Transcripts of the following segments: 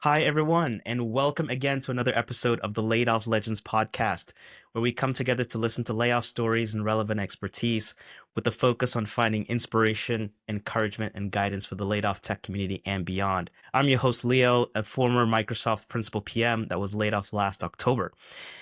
Hi, everyone, and welcome again to another episode of the Layoff Legends podcast, where we come together to listen to layoff stories and relevant expertise with a focus on finding inspiration, encouragement, and guidance for the laid off tech community and beyond. I'm your host, Leo, a former Microsoft principal PM that was laid off last October,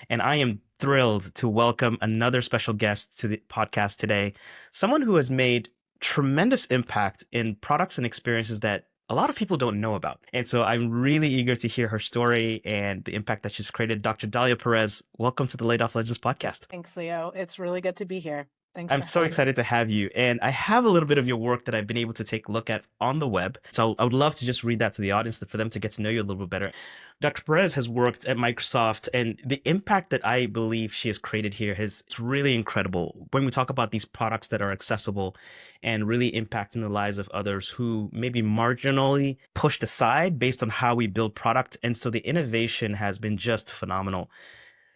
and I am thrilled to welcome another special guest to the podcast today, someone who has made tremendous impact in products and experiences that a lot of people don't know about. And so I'm really eager to hear her story and the impact that she's created. Dr. Dalia Perez, welcome to the Laid Off Legends podcast. Thanks, Leo. It's really good to be here. Thanks I'm for so having me. excited to have you. And I have a little bit of your work that I've been able to take a look at on the web. So I would love to just read that to the audience for them to get to know you a little bit better. Dr. Perez has worked at Microsoft, and the impact that I believe she has created here is it's really incredible. When we talk about these products that are accessible and really impacting the lives of others who may be marginally pushed aside based on how we build product. And so the innovation has been just phenomenal.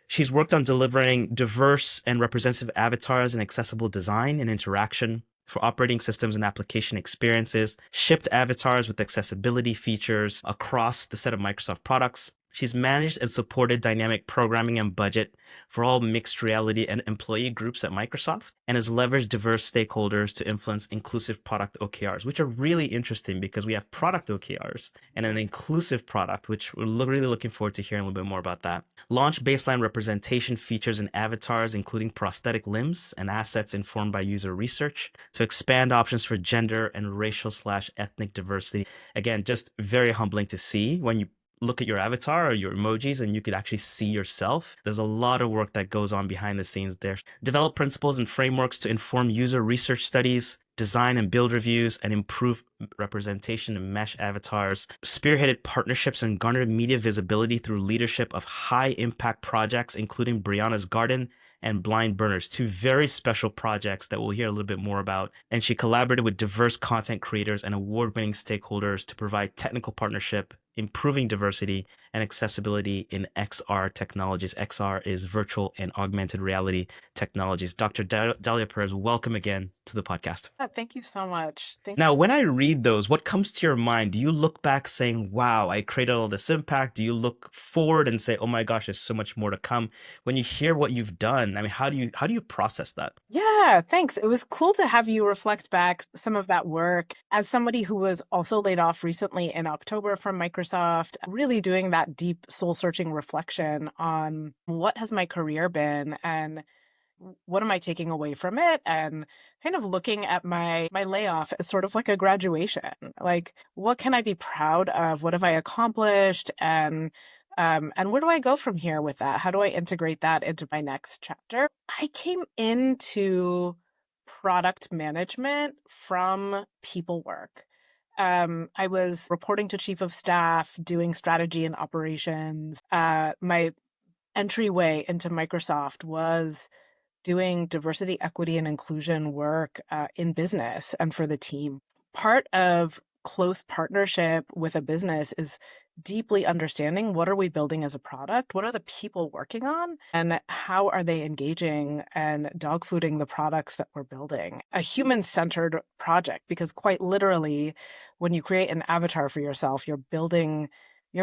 She's worked on delivering diverse and representative avatars and accessible design and interaction for operating systems and application experiences, shipped avatars with accessibility features across the set of Microsoft products. She's managed and supported dynamic programming and budget for all mixed reality and employee groups at Microsoft, and has leveraged diverse stakeholders to influence inclusive product OKRs, which are really interesting because we have product OKRs and an inclusive product, which we're really looking forward to hearing a little bit more about that. Launch baseline representation features and avatars, including prosthetic limbs and assets informed by user research, to expand options for gender and racial/ethnic diversity. Again, just very humbling to see when you look at your avatar or your emojis and you could actually see yourself. There's a lot of work that goes on behind the scenes there. Develop principles and frameworks to inform user research studies, design and build reviews, and improve representation and mesh avatars. Spearheaded partnerships and garnered media visibility through leadership of high impact projects, including Breonna's Garden and Blind Burners, two very special projects that we'll hear a little bit more about. And she collaborated with diverse content creators and award winning stakeholders to provide technical partnership, improving diversity and accessibility in XR technologies. XR is virtual and augmented reality technologies. Dr. Dalia Perez, welcome again to the podcast. Thank you so much. Now, when I read those, what comes to your mind? Do you look back saying, wow, I created all this impact? Do you look forward and say, oh my gosh, there's so much more to come? When you hear what you've done, I mean, how do you process that? Yeah, thanks. It was cool to have you reflect back some of that work. As somebody who was also laid off recently in October from Microsoft, really doing that deep soul searching reflection on what has my career been and what am I taking away from it? And kind of looking at my layoff as sort of like a graduation. Like, what can I be proud of? What have I accomplished? And where do I go from here with that? How do I integrate that into my next chapter? I came into product management from people work. I was reporting to chief of staff, doing strategy and operations. My entryway into Microsoft was doing diversity, equity, and inclusion work in business and for the team. Part of close partnership with a business is deeply understanding what are we building as a product, what are the people working on, and how are they engaging and dogfooding the products that we're building. A human-centered project, because quite literally, when you create an avatar for yourself, you're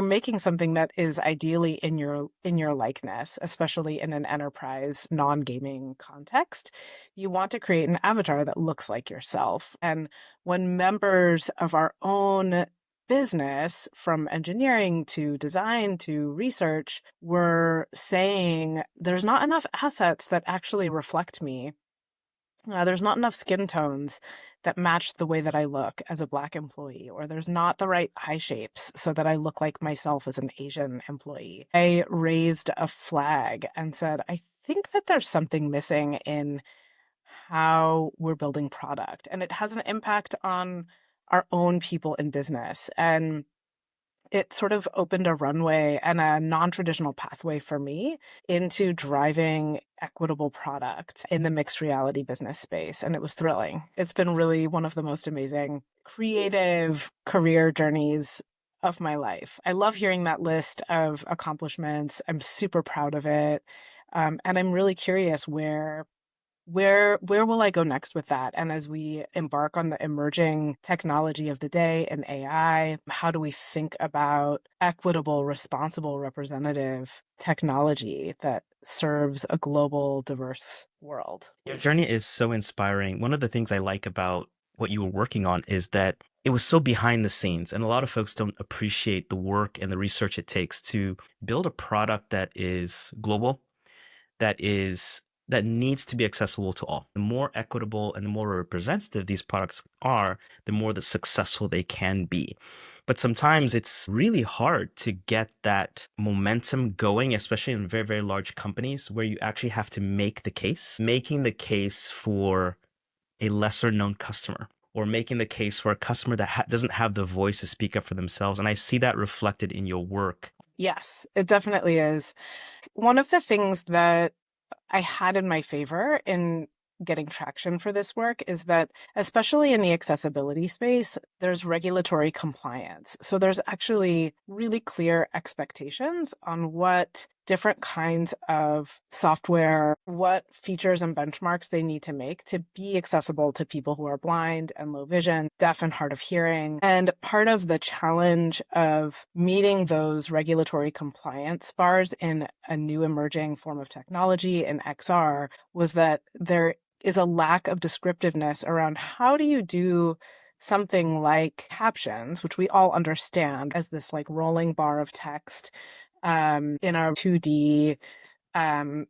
making something that is ideally in your likeness, especially in an enterprise non-gaming context. You want to create an avatar that looks like yourself. And when members of our own business, from engineering to design to research, were saying there's not enough assets that actually reflect me. There's not enough skin tones that match the way that I look as a Black employee, or there's not the right eye shapes so that I look like myself as an Asian employee. I raised a flag and said, I think that there's something missing in how we're building product, and it has an impact on our own people in business. And it sort of opened a runway and a non-traditional pathway for me into driving equitable product in the mixed reality business space. And it was thrilling. It's been really one of the most amazing creative career journeys of my life. I love hearing that list of accomplishments. I'm super proud of it. And I'm really curious where will I go next with that? And as we embark on the emerging technology of the day and AI, how do we think about equitable, responsible, representative technology that serves a global, diverse world? Your journey is so inspiring. One of the things I like about what you were working on is that it was so behind the scenes, and a lot of folks don't appreciate the work and the research it takes to build a product that is global, that is that needs to be accessible to all. The more equitable and the more representative these products are, the more the successful they can be. But sometimes it's really hard to get that momentum going, especially in very, very large companies where you actually have to make the case, making the case for a lesser known customer or making the case for a customer that doesn't have the voice to speak up for themselves. And I see that reflected in your work. Yes, it definitely is. One of the things that I had in my favor in getting traction for this work is that, especially in the accessibility space, there's regulatory compliance. So there's actually really clear expectations on what different kinds of software, what features and benchmarks they need to make to be accessible to people who are blind and low vision, deaf and hard of hearing. And part of the challenge of meeting those regulatory compliance bars in a new emerging form of technology in XR was that there is a lack of descriptiveness around how do you do something like captions, which we all understand as this like rolling bar of text in our 2D, um,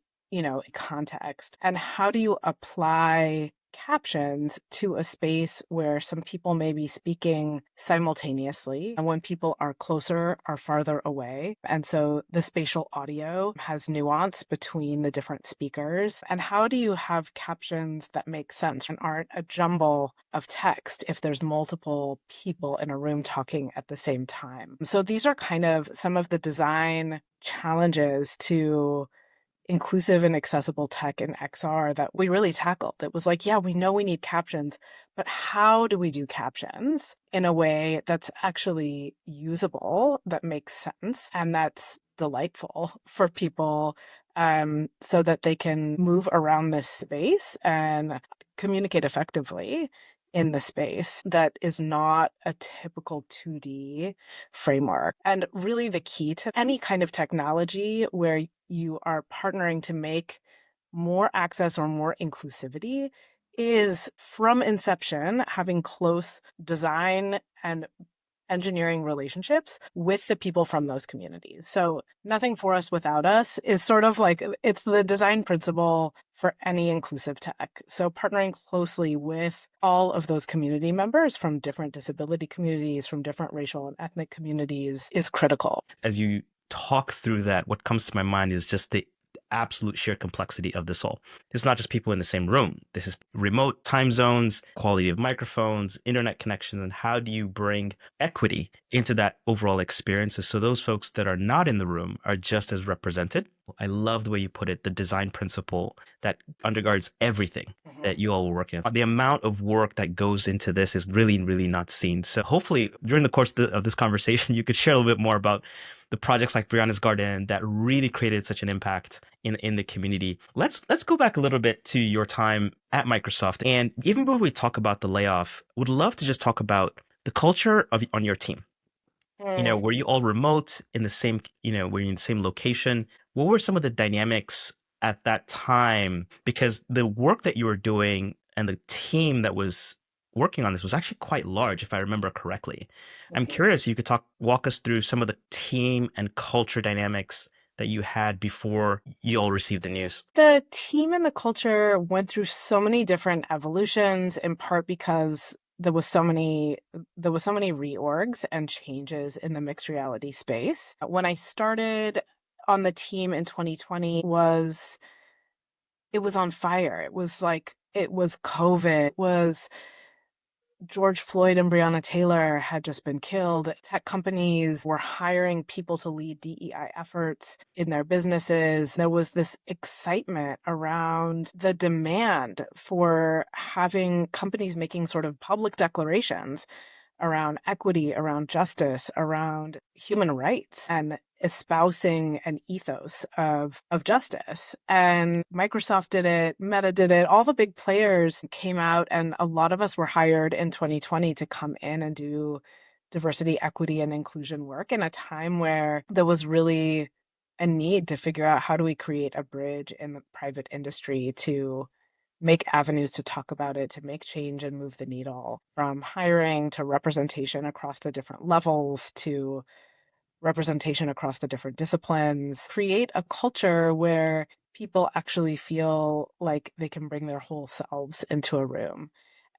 context. And how do you apply captions to a space where some people may be speaking simultaneously and when people are closer or farther away? And so the spatial audio has nuance between the different speakers. And how do you have captions that make sense and aren't a jumble of text if there's multiple people in a room talking at the same time? So these are kind of some of the design challenges to inclusive and accessible tech in XR that we really tackled. It was like, yeah, we know we need captions, but how do we do captions in a way that's actually usable, that makes sense, and that's delightful for people, so that they can move around this space and communicate effectively in the space that is not a typical 2D framework. And really, the key to any kind of technology where you are partnering to make more access or more inclusivity is from inception having close design and engineering relationships with the people from those communities. So nothing for us without us is sort of like it's the design principle for any inclusive tech. So partnering closely with all of those community members from different disability communities, from different racial and ethnic communities is critical. As you talk through that, what comes to my mind is just the absolute sheer complexity of this all. It's not just people in the same room. This is remote time zones, quality of microphones, internet connections, and how do you bring equity into that overall experience so those folks that are not in the room are just as represented. I love the way you put it, the design principle that undergirds everything that you all were working on. The amount of work that goes into this is really, really not seen. So hopefully during the course of this conversation, you could share a little bit more about the projects like Brianna's Garden that really created such an impact in the community. Let's go back a little bit to your time at Microsoft. And even before we talk about the layoff, would love to just talk about the culture of on your team. Mm. Were you all remote in the same, were you in the same location? What were some of the dynamics at that time? Because the work that you were doing and the team that was working on this was actually quite large, if I remember correctly. I'm Mhm. curious if you could walk us through some of the team and culture dynamics that you had before you all received the news. The team and the culture went through so many different evolutions, in part because there was so many reorgs and changes in the mixed reality space. When I started on the team in 2020 it was on fire. It was like it was COVID, it was George Floyd and Breonna Taylor had just been killed. Tech companies were hiring people to lead DEI efforts in their businesses. There was this excitement around the demand for having companies making sort of public declarations around equity, around justice, around human rights, and espousing an ethos of justice. And Microsoft did it, Meta did it, all the big players came out, and a lot of us were hired in 2020 to come in and do diversity, equity, and inclusion work in a time where there was really a need to figure out how do we create a bridge in the private industry to make avenues to talk about it, to make change and move the needle from hiring to representation across the different levels to representation across the different disciplines, create a culture where people actually feel like they can bring their whole selves into a room.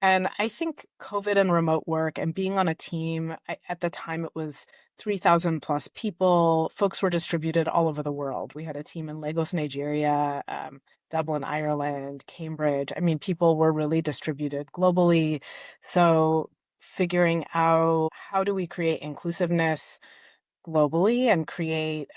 And I think COVID and remote work and being on a team, at the time it was 3,000 plus people. Folks were distributed all over the world. We had a team in Lagos, Nigeria, Dublin, Ireland, Cambridge. I mean, people were really distributed globally. So figuring out how do we create inclusiveness globally and create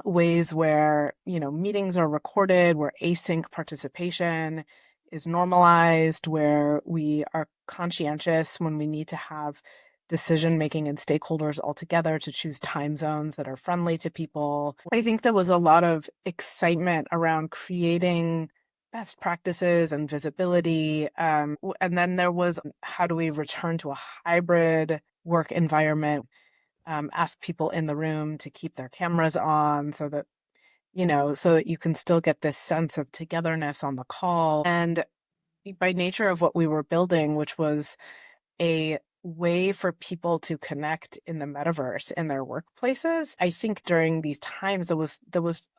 ways where, meetings are recorded, where async participation is normalized, where we are conscientious when we need to have decision making and stakeholders all together to choose time zones that are friendly to people. I think there was a lot of excitement around creating best practices and visibility. And then there was how do we return to a hybrid work environment, ask people in the room to keep their cameras on so that you can still get this sense of togetherness on the call. And by nature of what we were building, which was a way for people to connect in the metaverse in their workplaces. I think during these times there was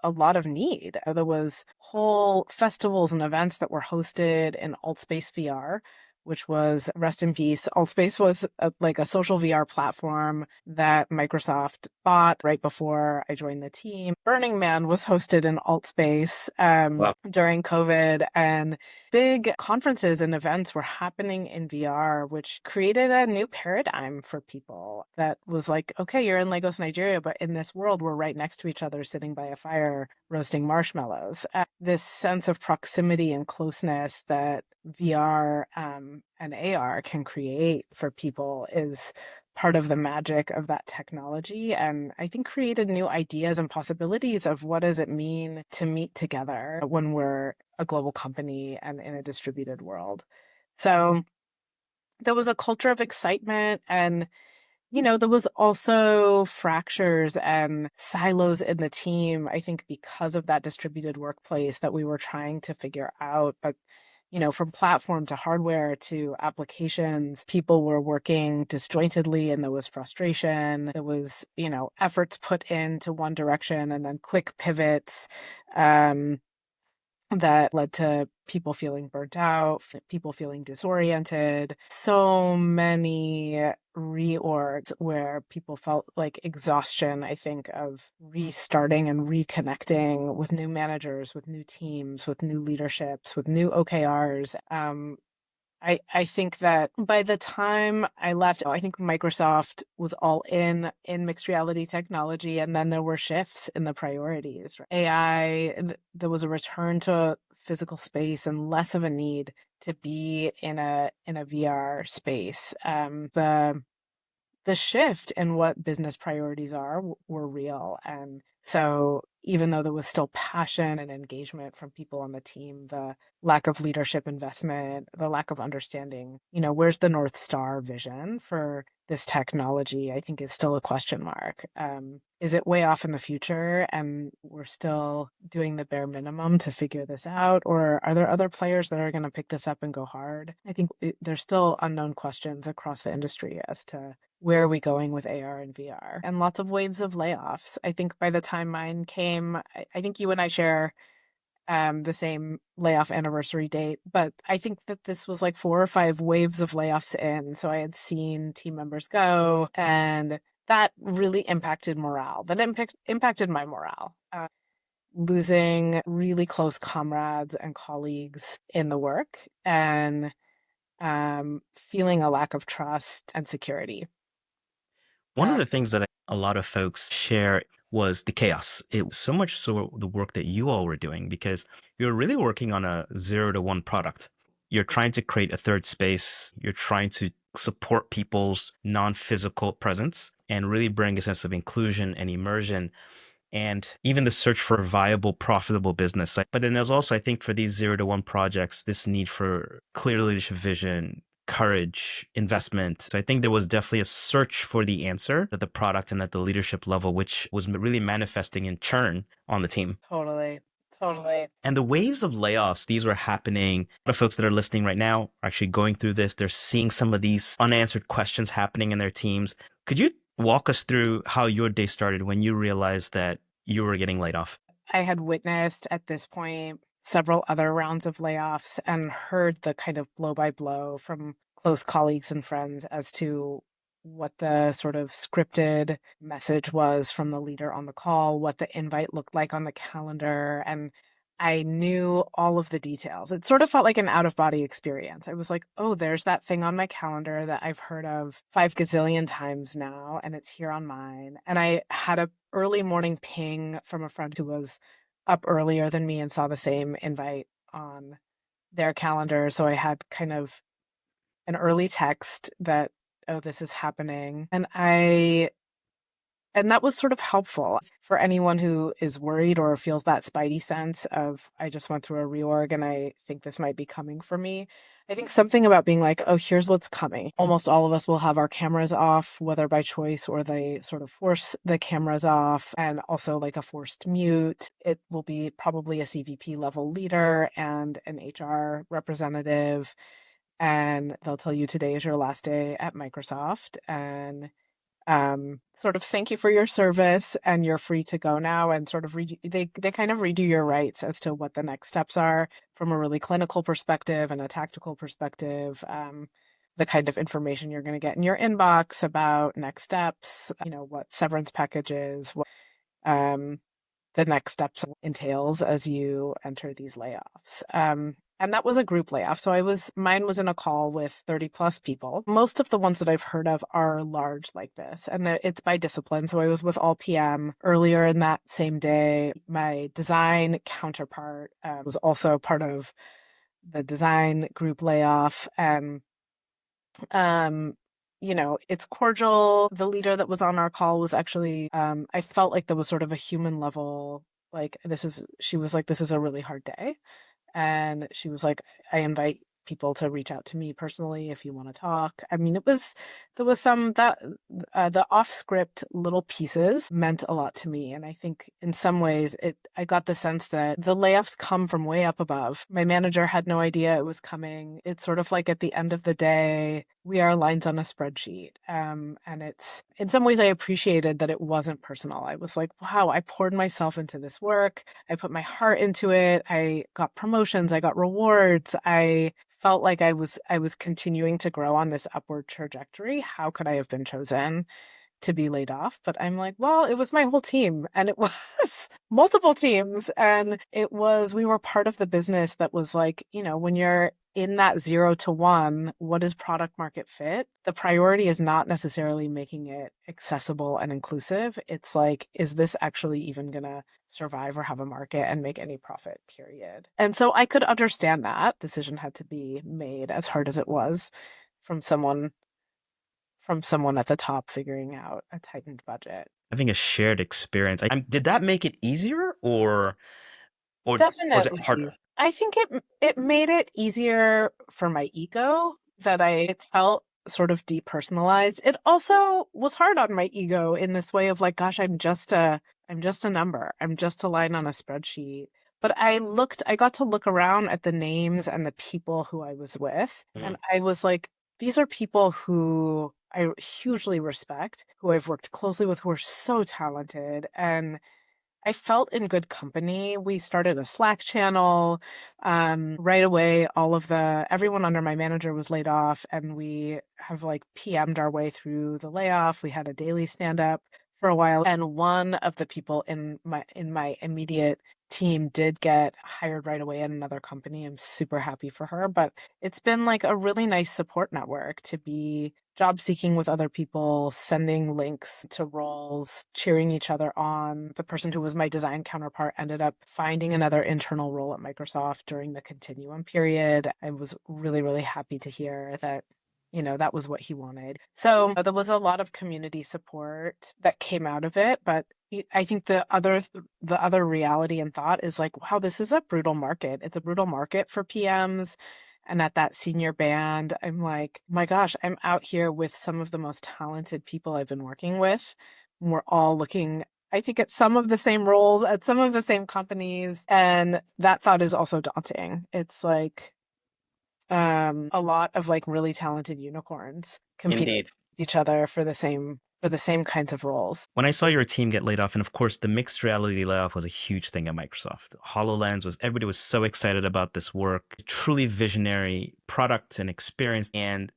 a lot of need. There was whole festivals and events that were hosted in Altspace VR, which was rest in peace. Altspace was like a social VR platform that Microsoft bought right before I joined the team. Burning Man was hosted in Altspace Wow. during COVID, and big conferences and events were happening in VR, which created a new paradigm for people that was like, okay, you're in Lagos, Nigeria, but in this world, we're right next to each other, sitting by a fire, roasting marshmallows. This sense of proximity and closeness that VR and AR can create for people is part of the magic of that technology, and I think created new ideas and possibilities of what does it mean to meet together when we're a global company and in a distributed world. So there was a culture of excitement, and there was also fractures and silos in the team, I think, because of that distributed workplace that we were trying to figure out. But from platform to hardware to applications, people were working disjointedly and there was frustration. There was, efforts put into one direction and then quick pivots. That led to people feeling burnt out, people feeling disoriented. So many reorgs where people felt like exhaustion, I think, of restarting and reconnecting with new managers, with new teams, with new leaderships, with new OKRs. I think that by the time I left, I think Microsoft was all in mixed reality technology, and then there were shifts in the priorities. AI, there was a return to physical space and less of a need to be in a VR space. The shift in what business priorities are were real. And so even though there was still passion and engagement from people on the team, the lack of leadership investment, the lack of understanding, where's the North Star vision for this technology, I think is still a question mark. Is it way off in the future and we're still doing the bare minimum to figure this out? Or are there other players that are going to pick this up and go hard? I think there's still unknown questions across the industry as to where are we going with AR and VR, and lots of waves of layoffs. I think by the time mine came, I think you and I share the same layoff anniversary date, but I think that this was like 4 or 5 waves of layoffs in. So I had seen team members go, and that really impacted morale. That impacted my morale. Losing really close comrades and colleagues in the work, and feeling a lack of trust and security. One of the things that a lot of folks share was the chaos. It was so much so the work that you all were doing because you're really working on a 0 to 1 product. You're trying to create a third space. You're trying to support people's non-physical presence and really bring a sense of inclusion and immersion and even the search for a viable, profitable business. But then there's also, I think, for these 0 to 1 projects, this need for clear leadership vision, courage, investment. So I think there was definitely a search for the answer at the product and at the leadership level, which was really manifesting in churn on the team. Totally. Totally. And the waves of layoffs, these were happening. A lot of folks that are listening right now are actually going through this. They're seeing some of these unanswered questions happening in their teams. Could you walk us through how your day started when you realized that you were getting laid off? I had witnessed at this point several other rounds of layoffs and heard the kind of blow by blow from close colleagues and friends as to what the sort of scripted message was from the leader on the call, what the invite looked like on the calendar. And I knew all of the details. It sort of felt like an out of body experience. I was like, oh, there's that thing on my calendar that I've heard of 5 gazillion times now, and it's here on mine. And I had a early morning ping from a friend who was up earlier than me and saw the same invite on their calendar. So I had kind of an early text that, oh, this is happening. And that was sort of helpful for anyone who is worried or feels that spidey sense of, I just went through a reorg and I think this might be coming for me. I think something about being like, oh, here's what's coming. Almost all of us will have our cameras off, whether by choice or they sort of force the cameras off, and also like a forced mute. It will be probably a CVP level leader and an HR representative. And they'll tell you today is your last day at Microsoft. And sort of thank you for your service and you're free to go now, and sort of they kind of redo your rights as to what the next steps are from a really clinical perspective and a tactical perspective. The kind of information you're going to get in your inbox about next steps, what severance packages, what um, the next steps entails as you enter these layoffs. And that was a group layoff. So mine was in a call with 30 plus people. Most of the ones that I've heard of are large like this, and it's by discipline. So I was with all PM earlier in that same day. My design counterpart was also part of the design group layoff. Um, it's cordial. The leader that was on our call was actually, I felt like there was sort of a human level, like she was like, this is a really hard day. And she was like, I invite people to reach out to me personally if you want to talk. I mean, there was some that the off script little pieces meant a lot to me. And I think in some ways I got the sense that the layoffs come from way up above. My manager had no idea it was coming. It's sort of like at the end of the day, we are lines on a spreadsheet. And it's in some ways I appreciated that it wasn't personal. I was like, wow, I poured myself into this work. I put my heart into it. I got promotions. I got rewards. I felt like I was continuing to grow on this upward trajectory. How could I have been chosen to be laid off? But I'm like, well, it was my whole team, and it was multiple teams, and we were part of the business that was like, when you're in that 0 to 1, what is product market fit? The priority is not necessarily making it accessible and inclusive. It's like, is this actually even going to survive or have a market and make any profit, period? And so I could understand that decision had to be made, as hard as it was, from someone at the top figuring out a tightened budget. Having a shared experience. Did that make it easier or was it Definitely. harder? I think it made it easier for my ego that it felt sort of depersonalized. It also was hard on my ego in this way of like, gosh, I'm just a number. I'm just a line on a spreadsheet. But I got to look around at the names and the people who I was with, and I was like, these are people who I hugely respect, who I've worked closely with, who are so talented, and I felt in good company. We started a Slack channel. Right away, everyone under my manager was laid off, and we have like PM'd our way through the layoff. We had a daily stand up for a while, and one of the people in my immediate team did get hired right away at another company. I'm super happy for her, but it's been like a really nice support network to be job seeking with other people, sending links to roles, cheering each other on. The person who was my design counterpart ended up finding another internal role at Microsoft during the continuum period. I was really, really happy to hear that that was what he wanted. So there was a lot of community support that came out of it, but I think the other reality and thought is like, wow, this is a brutal market. It's a brutal market for PMs. And at that senior band, I'm like, my gosh, I'm out here with some of the most talented people I've been working with. We're all looking, I think, at some of the same roles, at some of the same companies. And that thought is also daunting. It's like a lot of like really talented unicorns competing Indeed. with each other for the same kinds of roles. When I saw your team get laid off, and of course the mixed reality layoff was a huge thing at Microsoft. HoloLens was everybody was so excited about this work, truly visionary product and experience, and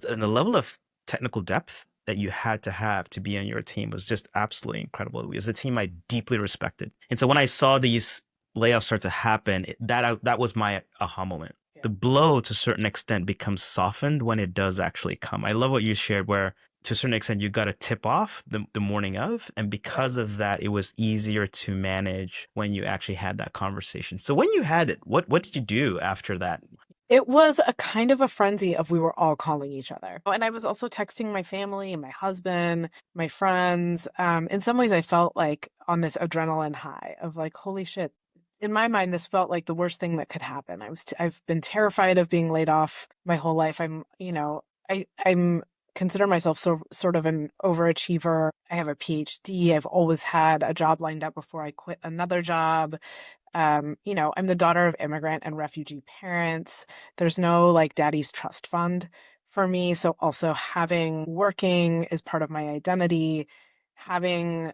the level of technical depth that you had to be on your team was just absolutely incredible. It was a team I deeply respected. And so when I saw these layoffs start to happen, that was my aha moment. Yeah. The blow to a certain extent becomes softened when it does actually come. I love what you shared where to a certain extent you got a tip off the morning of, and because of that it was easier to manage when you actually had that conversation. So when you had it, what did you do after that? It was a kind of a frenzy of we were all calling each other. And I was also texting my family and my husband, my friends. In some ways, I felt like on this adrenaline high of like, holy shit. In my mind, this felt like the worst thing that could happen. I've been terrified of being laid off my whole life. I'm consider myself sort of an overachiever. I have a PhD. I've always had a job lined up before I quit another job. I'm the daughter of immigrant and refugee parents. There's no like daddy's trust fund for me. So also having working is part of my identity, having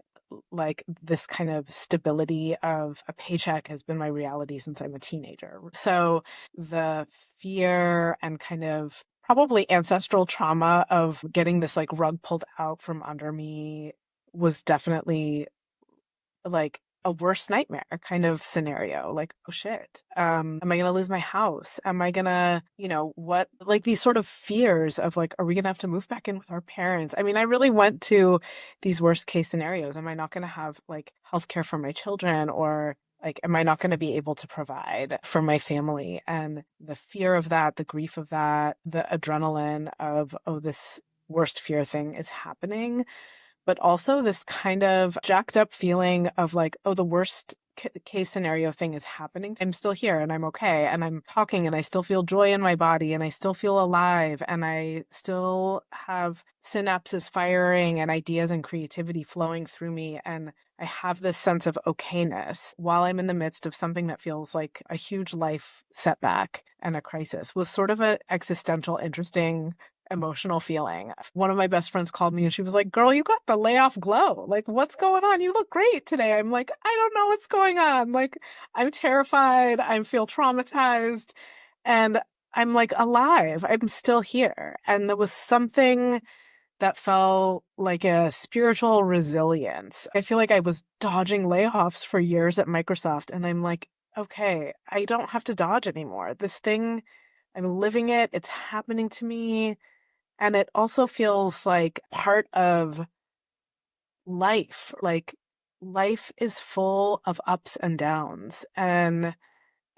like this kind of stability of a paycheck has been my reality since I'm a teenager. So the fear and kind of probably ancestral trauma of getting this like rug pulled out from under me was definitely like a worst nightmare kind of scenario. Like, oh shit, am I gonna lose my house? Am I gonna, what, like these sort of fears of like, are we gonna have to move back in with our parents? I mean, I really went to these worst case scenarios. Am I not gonna have like healthcare for my children, or like, am I not going to be able to provide for my family? And the fear of that, the grief of that, the adrenaline of, oh, this worst fear thing is happening, but also this kind of jacked up feeling of like, oh, the worst case scenario thing is happening. I'm still here and I'm okay. And I'm talking and I still feel joy in my body and I still feel alive and I still have synapses firing and ideas and creativity flowing through me. And I have this sense of okayness while I'm in the midst of something that feels like a huge life setback and a crisis was sort of an existential, interesting emotional feeling. One of my best friends called me and she was like, "Girl, you got the layoff glow. Like, what's going on? You look great today." I'm like, "I don't know what's going on. Like, I'm terrified. I feel traumatized. And I'm like alive. I'm still here." And there was something that felt like a spiritual resilience. I feel like I was dodging layoffs for years at Microsoft. And I'm like, okay, I don't have to dodge anymore. This thing, I'm living it. It's happening to me. And it also feels like part of life. Like life is full of ups and downs. And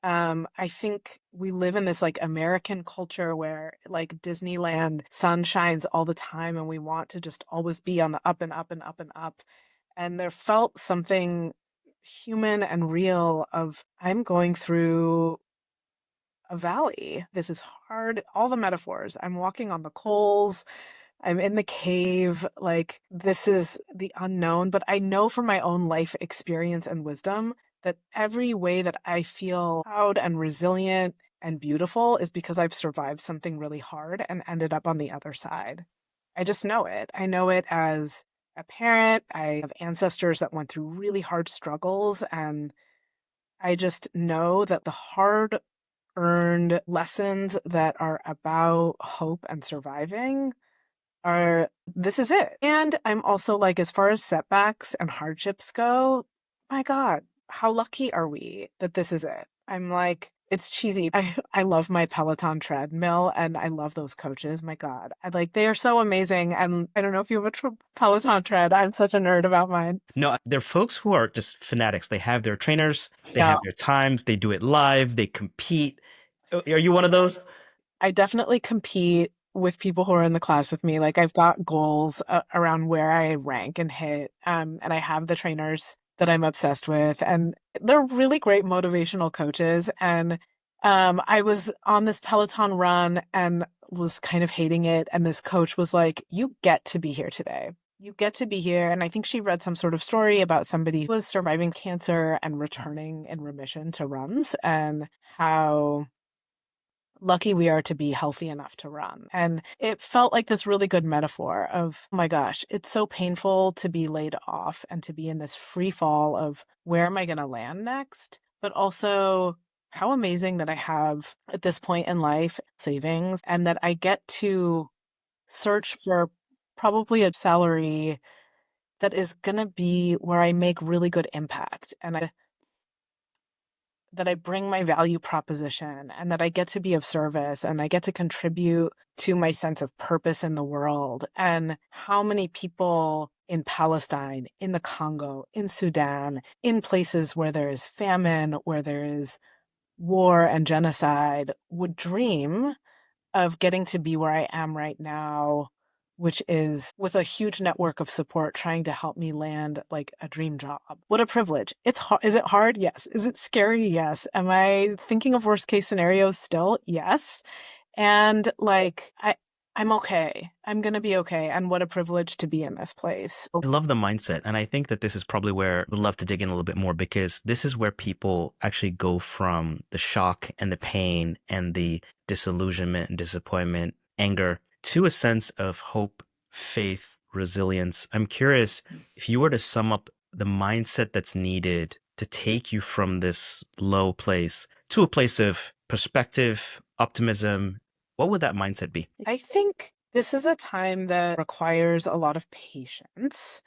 I think we live in this like American culture where like Disneyland sun shines all the time and we want to just always be on the up and up and up and up. And there felt something human and real of I'm going through a valley. This is hard. All the metaphors. I'm walking on the coals. I'm in the cave. Like, this is the unknown. But I know from my own life experience and wisdom that every way that I feel proud and resilient and beautiful is because I've survived something really hard and ended up on the other side. I just know it. I know it as a parent. I have ancestors that went through really hard struggles. And I just know that the hard earned lessons that are about hope and surviving are this is it. And I'm also like, as far as setbacks and hardships go, my God, how lucky are we that this is it? I'm like, it's cheesy. I love my Peloton treadmill and I love those coaches. My God. They are so amazing. And I don't know if you have a Peloton tread. I'm such a nerd about mine. No, they're folks who are just fanatics. They have their trainers, they have No, their times, they do it live, they compete. Are you one of those? I definitely compete with people who are in the class with me. Like I've got goals around where I rank and hit. And I have the trainers that I'm obsessed with, and they're really great motivational coaches. And I was on this Peloton run and was kind of hating it. And this coach was like, "You get to be here today. You get to be here." And I think she read some sort of story about somebody who was surviving cancer and returning in remission to runs, and how lucky we are to be healthy enough to run. And it felt like this really good metaphor of, oh my gosh, it's so painful to be laid off and to be in this free fall of where am I going to land next? But also, how amazing that I have at this point in life savings and that I get to search for probably a salary that is going to be where I make really good impact, and that I bring my value proposition, and that I get to be of service, and I get to contribute to my sense of purpose in the world. And how many people in Palestine, in the Congo, in Sudan, in places where there is famine, where there is war and genocide, would dream of getting to be where I am right now, which is with a huge network of support trying to help me land like a dream job. What a privilege. It's hard. Is it hard? Yes. Is it scary? Yes. Am I thinking of worst case scenarios still? Yes. And like I'm okay. I'm going to be okay. And what a privilege to be in this place. I love the mindset. And I think that this is probably where we'd love to dig in a little bit more, because this is where people actually go from the shock and the pain and the disillusionment and disappointment, anger, to a sense of hope, faith, resilience. I'm curious if you were to sum up the mindset that's needed to take you from this low place to a place of perspective, optimism, what would that mindset be? I think this is a time that requires a lot of patience.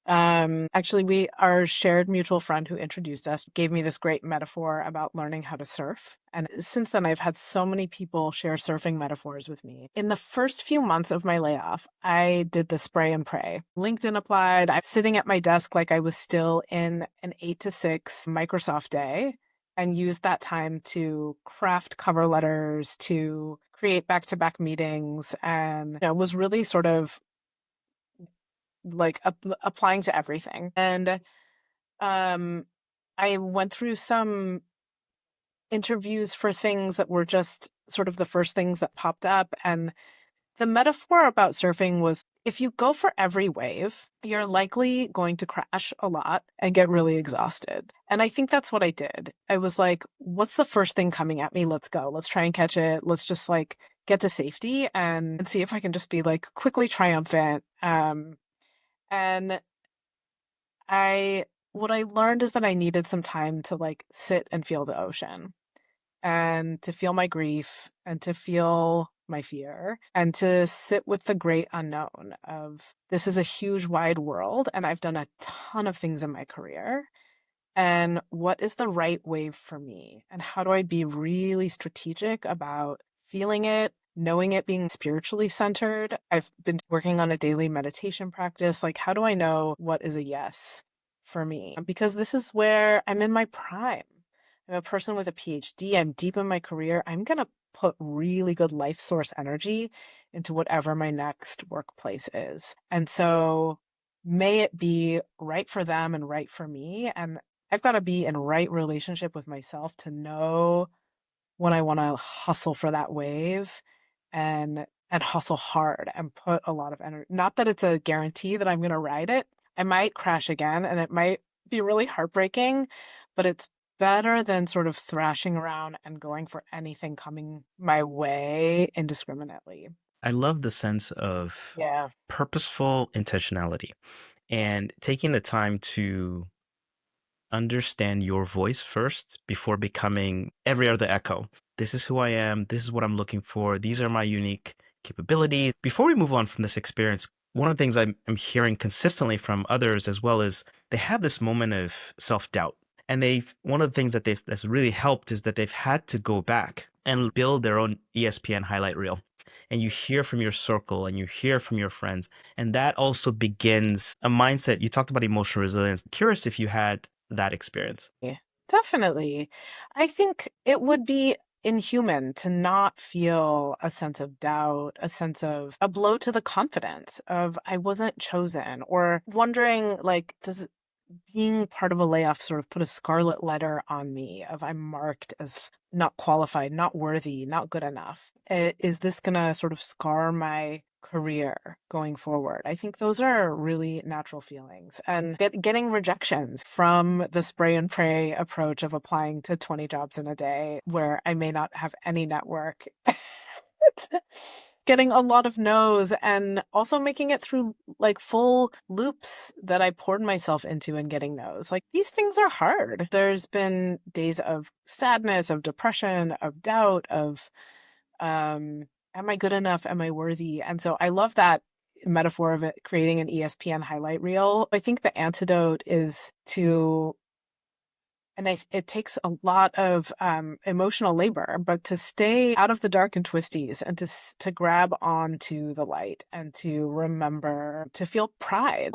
Actually, our shared mutual friend who introduced us gave me this great metaphor about learning how to surf. And since then, I've had so many people share surfing metaphors with me. In the first few months of my layoff, I did the spray and pray. LinkedIn applied. I'm sitting at my desk like I was still in an 8 to 6 Microsoft day, and used that time to craft cover letters, to create back-to-back meetings, and was really sort of like applying to everything. And um, I went through some interviews for things that were just sort of the first things that popped up. And the metaphor about surfing was, if you go for every wave, you're likely going to crash a lot and get really exhausted. And I think that's what I did. I was like, what's the first thing coming at me? Let's go. Let's try and catch it. Let's just like get to safety and see if I can just be like quickly triumphant. And I what I learned is that I needed some time to like sit and feel the ocean, and to feel my grief, and to feel my fear, and to sit with the great unknown of, this is a huge wide world and I've done a ton of things in my career, and what is the right wave for me? And how do I be really strategic about feeling it, knowing it, being spiritually centered? I've been working on a daily meditation practice. Like, how do I know what is a yes for me? Because this is where I'm in my prime. I'm a person with a PhD. I'm deep in my career. I'm going to put really good life source energy into whatever my next workplace is. And so may it be right for them and right for me. And I've got to be in right relationship with myself to know when I want to hustle for that wave, and hustle hard and put a lot of energy. Not that it's a guarantee that I'm going to ride it. I might crash again and it might be really heartbreaking, but it's better than sort of thrashing around and going for anything coming my way indiscriminately. I love the sense of Yeah. purposeful intentionality and taking the time to understand your voice first before becoming every other echo. This is who I am. This is what I'm looking for. These are my unique capabilities. Before we move on from this experience, one of the things I'm hearing consistently from others as well is they have this moment of self-doubt. And one of the things that's really helped is that they've had to go back and build their own ESPN highlight reel. And you hear from your circle and you hear from your friends. And that also begins a mindset. You talked about emotional resilience. Curious if you had that experience. Yeah, definitely. I think it would be inhuman to not feel a sense of doubt, a sense of a blow to the confidence of I wasn't chosen, or wondering like, does being part of a layoff sort of put a scarlet letter on me of I'm marked as not qualified, not worthy, not good enough? Is this going to sort of scar my career going forward? I think those are really natural feelings. And getting rejections from the spray and pray approach of applying to 20 jobs in a day where I may not have any network. Getting a lot of no's and also making it through like full loops that I poured myself into and getting no's. Like these things are hard. There's been days of sadness, of depression, of doubt, of am I good enough? Am I worthy? And so I love that metaphor of it creating an ESPN highlight reel. I think the antidote is to and it takes a lot of emotional labor, but to stay out of the dark and twisties and to grab onto the light and to remember, to feel pride,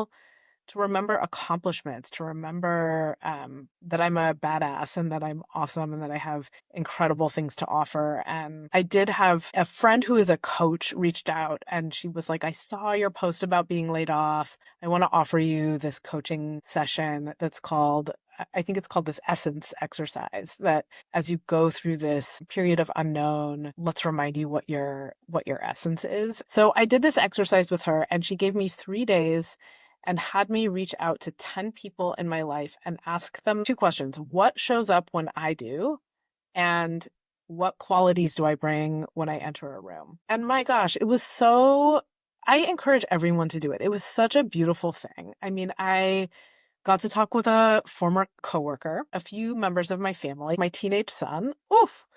to remember accomplishments, to remember that I'm a badass and that I'm awesome and that I have incredible things to offer. And I did have a friend who is a coach reached out and she was like, I saw your post about being laid off. I want to offer you this coaching session that's called I think it's called this essence exercise that as you go through this period of unknown, let's remind you what your essence is. So I did this exercise with her and she gave me 3 days and had me reach out to 10 people in my life and ask them 2 questions. What shows up when I do? And what qualities do I bring when I enter a room? And my gosh, it was so I encourage everyone to do it. It was such a beautiful thing. I mean, I got to talk with a former coworker, a few members of my family, my teenage son. Oof.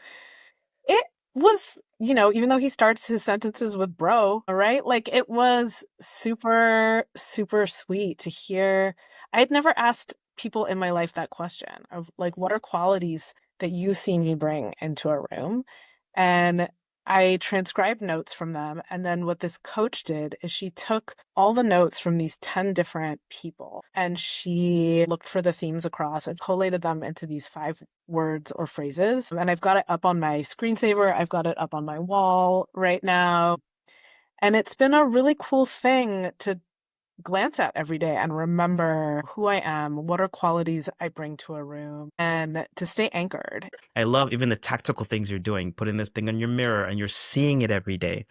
It was, even though he starts his sentences with bro, all right? Like it was super, super sweet to hear. I had never asked people in my life that question of like, what are qualities that you see me bring into a room? And I transcribed notes from them. And then what this coach did is she took all the notes from these 10 different people and she looked for the themes across and collated them into these 5 words or phrases. And I've got it up on my screensaver. I've got it up on my wall right now. And it's been a really cool thing to glance at every day and remember who I am, what are qualities I bring to a room, and to stay anchored. I love even the tactical things you're doing, putting this thing on your mirror and you're seeing it every day.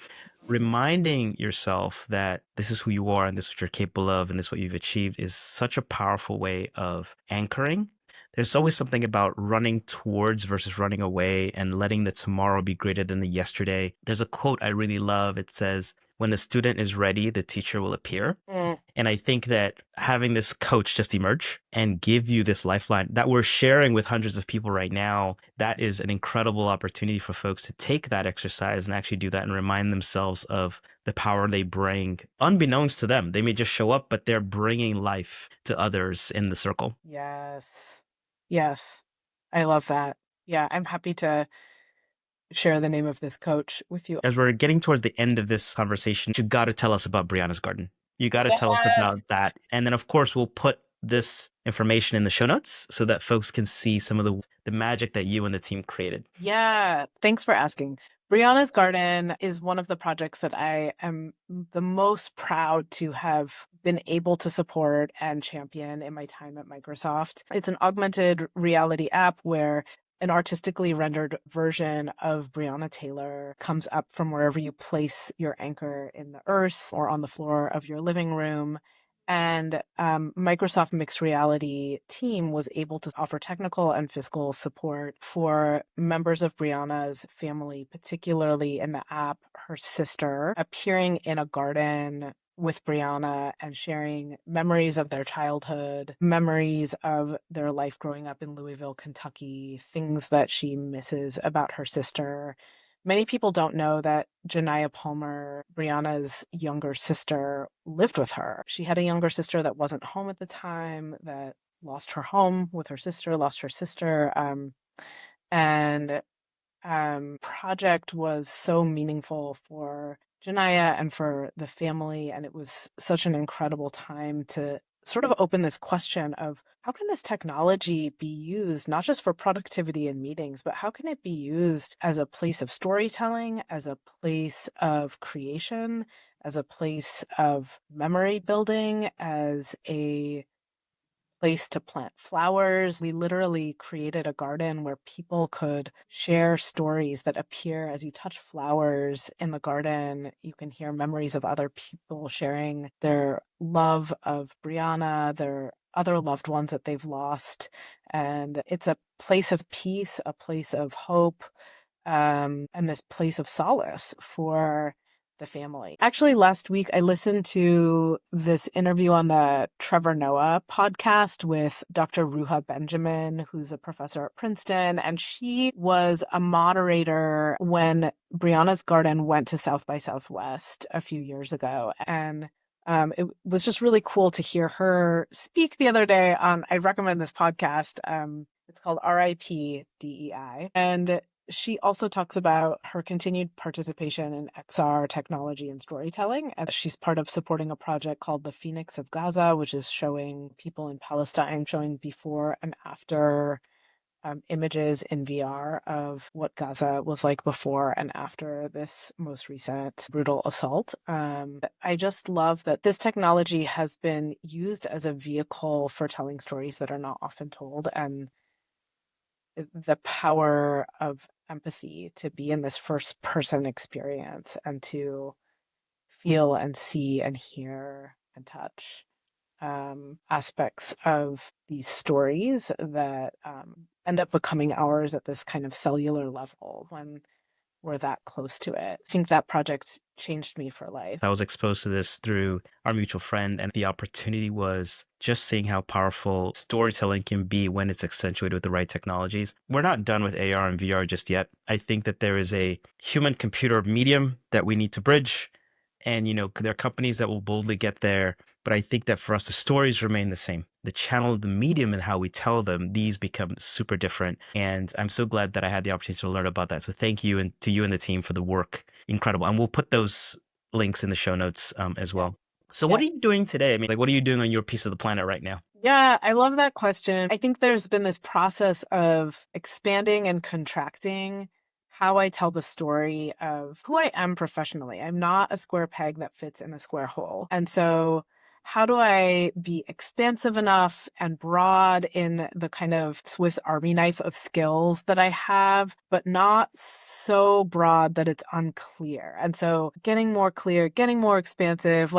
Reminding yourself that this is who you are and this is what you're capable of and this is what you've achieved is such a powerful way of anchoring. There's always something about running towards versus running away and letting the tomorrow be greater than the yesterday. There's a quote I really love. It says, when the student is ready, the teacher will appear. Mm. And I think that having this coach just emerge and give you this lifeline that we're sharing with hundreds of people right now, that is an incredible opportunity for folks to take that exercise and actually do that and remind themselves of the power they bring, unbeknownst to them. They may just show up, but they're bringing life to others in the circle. Yes. Yes. I love that. Yeah, I'm happy to share the name of this coach with you. As we're getting towards the end of this conversation, you got to tell us about Brianna's Garden. You got to tell us about Yes. that. And then, of course, we'll put this information in the show notes so that folks can see some of the magic that you and the team created. Yeah, thanks for asking. Brianna's Garden is one of the projects that I am the most proud to have been able to support and champion in my time at Microsoft. It's an augmented reality app where an artistically rendered version of Breonna Taylor comes up from wherever you place your anchor in the earth or on the floor of your living room. And Microsoft Mixed Reality team was able to offer technical and fiscal support for members of Brianna's family, particularly in the app, her sister appearing in a garden with Brianna and sharing memories of their childhood, memories of their life growing up in Louisville, Kentucky, things that she misses about her sister. Many people don't know that Janiyah Palmer, Brianna's younger sister, lived with her. She had a younger sister that wasn't home at the time, that lost her home with her sister, lost her sister. And project was so meaningful for Janiyah and for the family. And it was such an incredible time to sort of opened this question of how can this technology be used not just for productivity in meetings, but how can it be used as a place of storytelling, as a place of creation, as a place of memory building, as a place to plant flowers. We literally created a garden where people could share stories that appear as you touch flowers in the garden. You can hear memories of other people sharing their love of Breonna, their other loved ones that they've lost. And it's a place of peace, a place of hope, and this place of solace for the family. Actually, last week I listened to this interview on the Trevor Noah podcast with Dr. Ruha Benjamin, who's a professor at Princeton, and she was a moderator when Brianna's Garden went to South by Southwest a few years ago. And it was just really cool to hear her speak the other day on, I recommend this podcast. It's called RIP DEI. And she also talks about her continued participation in XR technology and storytelling. And she's part of supporting a project called the Phoenix of Gaza, which is showing people in Palestine, showing before and after images in VR of what Gaza was like before and after this most recent brutal assault. I just love that this technology has been used as a vehicle for telling stories that are not often told, and the power of empathy to be in this first person experience and to feel and see and hear and touch aspects of these stories that end up becoming ours at this kind of cellular level when we're that close to it. I think that project changed me for life. I was exposed to this through our mutual friend, and the opportunity was just seeing how powerful storytelling can be when it's accentuated with the right technologies. We're not done with AR and VR just yet. I think that there is a human computer medium that we need to bridge. And, there are companies that will boldly get there. But I think that for us, the stories remain the same. The channel, the medium, and how we tell them, these become super different. And I'm so glad that I had the opportunity to learn about that. So thank you and to you and the team for the work. Incredible. And we'll put those links in the show notes as Yeah. well. So Yeah. what are you doing today? I mean, like, what are you doing on your piece of the planet right now? Yeah, I love that question. I think there's been this process of expanding and contracting how I tell the story of who I am professionally. I'm not a square peg that fits in a square hole. And so, how do I be expansive enough and broad in the kind of Swiss Army knife of skills that I have, but not so broad that it's unclear? And so, getting more clear, getting more expansive,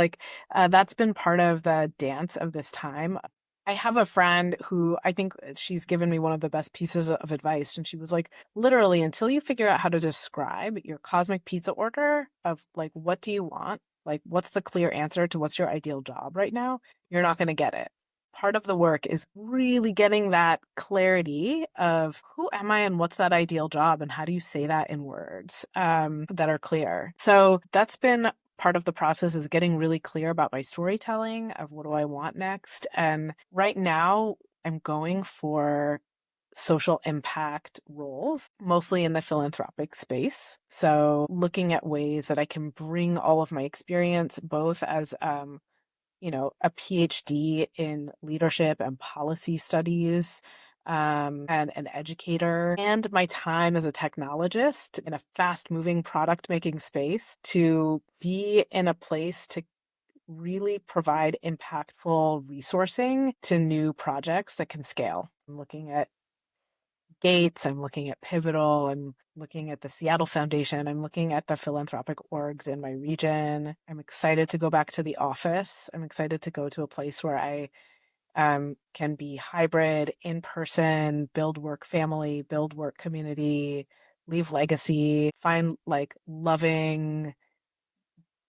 that's been part of the dance of this time. I have a friend who I think she's given me one of the best pieces of advice. And she was like, literally, until you figure out how to describe your cosmic pizza order of like, what do you want? Like, what's the clear answer to what's your ideal job right now? You're not going to get it. Part of the work is really getting that clarity of who am I and what's that ideal job and how do you say that in words that are clear. So that's been part of the process, is getting really clear about my storytelling of what do I want next. And right now I'm going for social impact roles, mostly in the philanthropic space. So looking at ways that I can bring all of my experience, both as a PhD in leadership and policy studies, and an educator, and my time as a technologist in a fast moving product making space, to be in a place to really provide impactful resourcing to new projects that can scale. I'm looking at Gates, I'm looking at Pivotal, I'm looking at the Seattle Foundation, I'm looking at the philanthropic orgs in my region. I'm excited to go back to the office. I'm excited to go to a place where I can be hybrid, in person, build work family, build work community, leave legacy, find like loving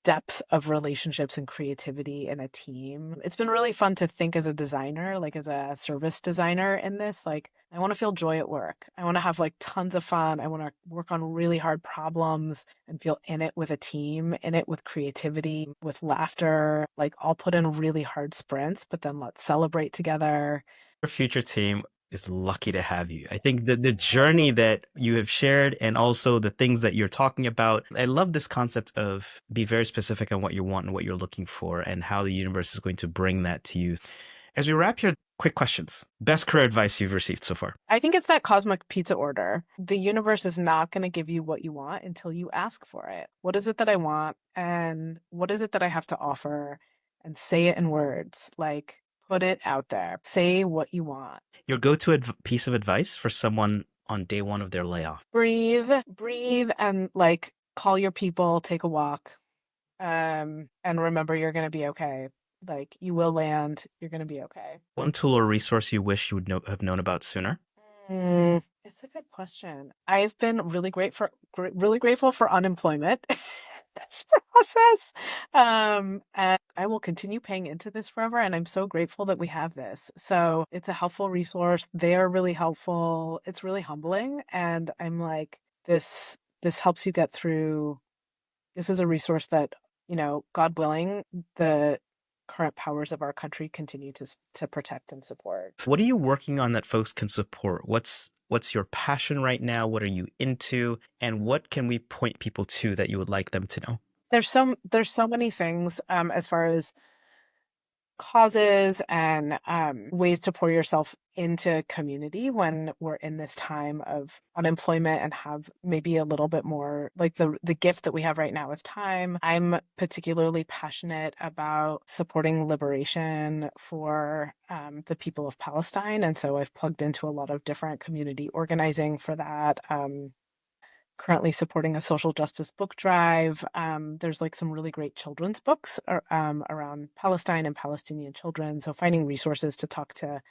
depth of relationships and creativity in a team. It's been really fun to think as a designer, like as a service designer in this. Like, I want to feel joy at work. I want to have like tons of fun. I want to work on really hard problems and feel in it with a team, in it with creativity, with laughter. Like, I'll put in really hard sprints, but then let's celebrate together. Your future team, is lucky to have you. I think the journey that you have shared and also the things that you're talking about, I love this concept of be very specific on what you want and what you're looking for and how the universe is going to bring that to you. As we wrap here, quick questions. Best career advice you've received so far? I think it's that cosmic pizza order. The universe is not going to give you what you want until you ask for it. What is it that I want? And what is it that I have to offer? And say it in words. Like, put it out there. Say what you want. Your go-to piece of advice for someone on day one of their layoff? Breathe, breathe, and like call your people, take a walk. And remember you're going to be okay. Like, you will land, you're going to be okay. One tool or resource you wish you would have known about sooner? It's a good question. I've been really grateful for unemployment this process. And I will continue paying into this forever. And I'm so grateful that we have this. So it's a helpful resource. They're really helpful. It's really humbling. And I'm like, this helps you get through. This is a resource that, God willing, the current powers of our country continue to protect and support. What are you working on that folks can support? What's your passion right now? What are you into? And what can we point people to that you would like them to know? There's so many things as far as causes and ways to pour yourself into community when we're in this time of unemployment and have maybe a little bit more, like, the gift that we have right now is time. I'm particularly passionate about supporting liberation for the people of Palestine, and so I've plugged into a lot of different community organizing for that. Currently supporting a social justice book drive. There's like some really great children's books around Palestine and Palestinian children. So finding resources to talk to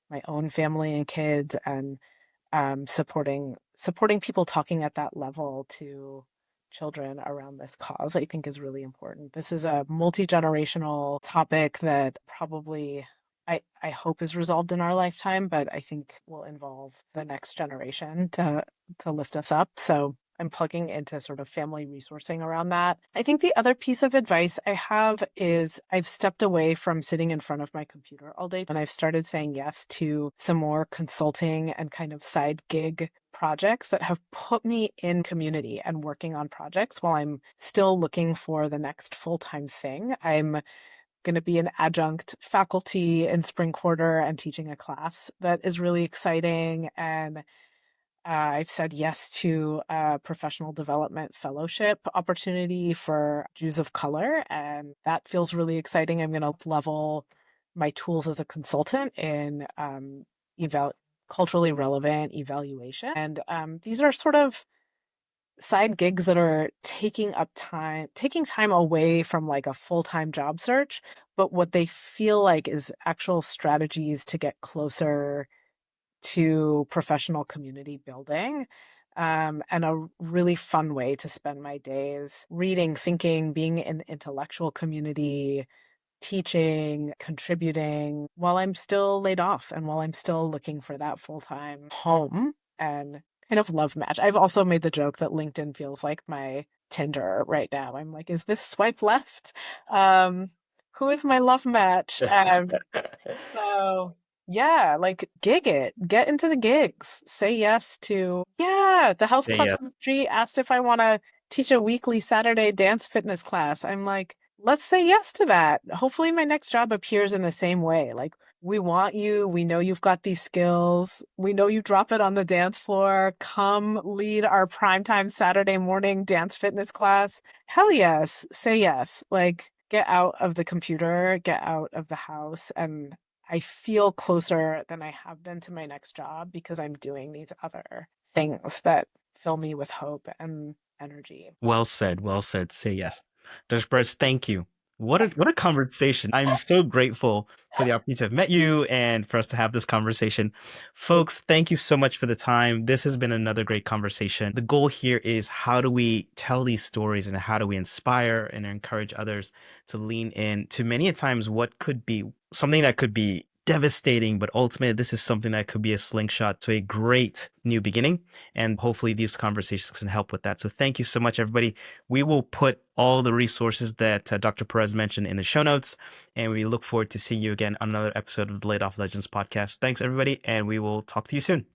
my own family and kids, and supporting people talking at that level to children around this cause, I think is really important. This is a multi-generational topic that probably I hope is resolved in our lifetime, but I think will involve the next generation to lift us up. So I'm plugging into sort of family resourcing around that. I think the other piece of advice I have is I've stepped away from sitting in front of my computer all day, and I've started saying yes to some more consulting and kind of side gig projects that have put me in community and working on projects while I'm still looking for the next full-time thing. I'm going to be an adjunct faculty in spring quarter and teaching a class that is really exciting. And I've said yes to a professional development fellowship opportunity for Jews of color, and that feels really exciting. I'm going to level my tools as a consultant in culturally relevant evaluation. And these are sort of side gigs that are taking time away from like a full-time job search, but what they feel like is actual strategies to get closer to professional community building, and a really fun way to spend my days reading, thinking, being in the intellectual community, teaching, contributing while I'm still laid off and while I'm still looking for that full-time home and kind of love match. I've also made the joke that LinkedIn feels like my Tinder right now. I'm like, is this swipe left? Um, who is my love match? So yeah, like gig it, get into the gigs, say yes to, yeah, the health Say club yes. on the street asked if I want to teach a weekly Saturday dance fitness class. I'm like, let's say yes to that. Hopefully my next job appears in the same way. Like, we want you. We know you've got these skills. We know you drop it on the dance floor. Come lead our primetime Saturday morning dance fitness class. Hell yes. Say yes. Like, get out of the computer, get out of the house, and I feel closer than I have been to my next job because I'm doing these other things that fill me with hope and energy. Well said. Well said. Say yes. Dr. Perez, thank you. What a conversation. I'm so grateful for the opportunity to have met you and for us to have this conversation. Folks, thank you so much for the time. This has been another great conversation. The goal here is how do we tell these stories and how do we inspire and encourage others to lean in to many a times what could be something that could be devastating, but ultimately this is something that could be a slingshot to a great new beginning. And hopefully these conversations can help with that. So thank you so much, everybody. We will put all the resources that Dr. Perez mentioned in the show notes, and we look forward to seeing you again on another episode of the Laid Off Legends podcast. Thanks, everybody, and we will talk to you soon.